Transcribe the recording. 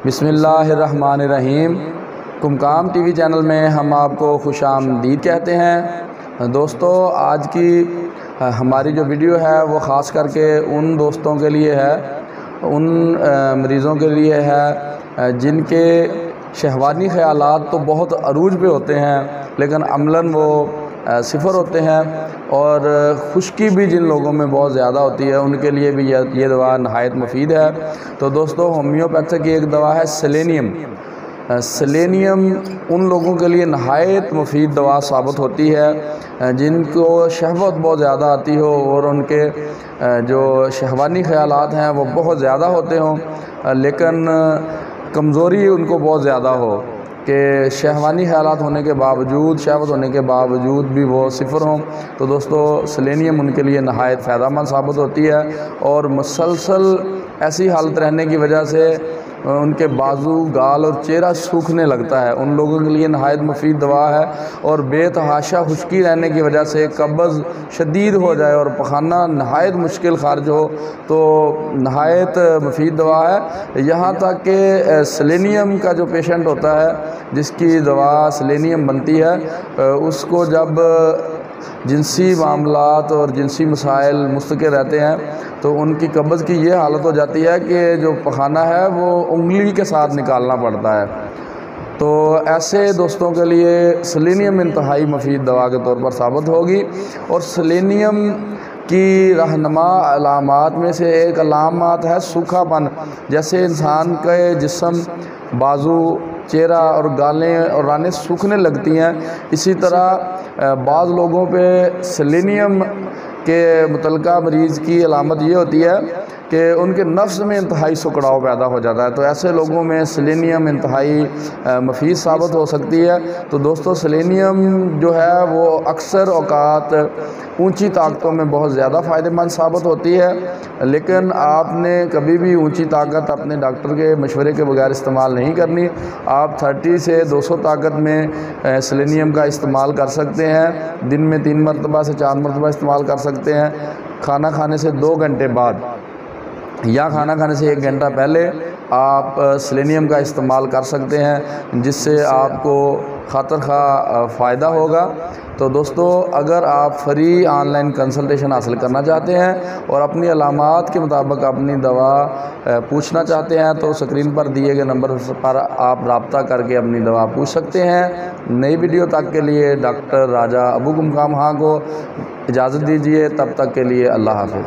بسم اللہ الرحمن الرحیم۔ قمقام ٹی وی چینل میں ہم آپ کو خوش آمدید کہتے ہیں۔ دوستو، آج کی ہماری جو ویڈیو ہے وہ خاص کر کے ان دوستوں کے لیے ہے، ان مریضوں کے لیے ہے جن کے شہوانی خیالات تو بہت عروج پہ ہوتے ہیں لیکن عملاً وہ صفر ہوتے ہیں، اور خشکی بھی جن لوگوں میں بہت زیادہ ہوتی ہے ان کے لیے بھی یہ دوا نہایت مفید ہے۔ تو دوستو، ہومیوپیتھی کی ایک دوا ہے سیلینیم۔ سیلینیم ان لوگوں کے لیے نہایت مفید دوا ثابت ہوتی ہے جن کو شہوت بہت زیادہ آتی ہو اور ان کے جو شہوانی خیالات ہیں وہ بہت زیادہ ہوتے ہوں، لیکن کمزوری ان کو بہت زیادہ ہو کہ شہوانی خیالات ہونے کے باوجود، شہوت ہونے کے باوجود بھی وہ صفر ہوں۔ تو دوستو، سیلینیم ان کے لیے نہایت فائدہ مند ثابت ہوتی ہے، اور مسلسل ایسی حالت رہنے کی وجہ سے ان کے بازو، گال اور چہرہ سوکھنے لگتا ہے، ان لوگوں کے لیے نہایت مفید دوا ہے۔ اور بے تحاشا خشکی رہنے کی وجہ سے قبض شدید ہو جائے اور پخانہ نہایت مشکل خارج ہو تو نہایت مفید دوا ہے۔ یہاں تک کہ سیلینیم کا جو پیشنٹ ہوتا ہے جس کی دوا سیلینیم بنتی ہے، اس کو جب جنسی معاملات اور جنسی مسائل مستقر رہتے ہیں تو ان کی قبض کی یہ حالت ہو جاتی ہے کہ جو پخانہ ہے وہ انگلی کے ساتھ نکالنا پڑتا ہے۔ تو ایسے دوستوں کے لیے سیلینیم انتہائی مفید دوا کے طور پر ثابت ہوگی۔ اور سیلینیم کی رہنما علامات میں سے ایک علامات ہے سوکھا پن۔ جیسے انسان کے جسم، بازو، چہرہ اور گالیں اور رانیں سوکھنے لگتی ہیں، اسی طرح بعض لوگوں پہ سیلینیم کے متعلقہ مریض کی علامت یہ ہوتی ہے کہ ان کے نفس میں انتہائی سکڑاؤ پیدا ہو جاتا ہے۔ تو ایسے لوگوں میں سیلینیم انتہائی مفید ثابت ہو سکتی ہے۔ تو دوستو، سیلینیم جو ہے وہ اکثر اوقات اونچی طاقتوں میں بہت زیادہ فائدہ مند ثابت ہوتی ہے، لیکن آپ نے کبھی بھی اونچی طاقت اپنے ڈاکٹر کے مشورے کے بغیر استعمال نہیں کرنی۔ آپ 30 سے 200 طاقت میں سیلینیم کا استعمال کر سکتے ہیں، دن میں 3 مرتبہ سے 4 مرتبہ استعمال کر سکتے ہیں۔ کھانا کھانے سے 2 گھنٹے بعد یا کھانا کھانے سے 1 گھنٹہ پہلے آپ سیلینیم کا استعمال کر سکتے ہیں، جس سے آپ کو خاطر خواہ فائدہ ہوگا۔ تو دوستو، اگر آپ فری آن لائن کنسلٹیشن حاصل کرنا چاہتے ہیں اور اپنی علامات کے مطابق اپنی دوا پوچھنا چاہتے ہیں تو اسکرین پر دیے گئے نمبر پر آپ رابطہ کر کے اپنی دوا پوچھ سکتے ہیں۔ نئی ویڈیو تک کے لیے ڈاکٹر راجہ ابو قمقام ہاں کو اجازت دیجیے، تب تک کے لیے اللہ حافظ۔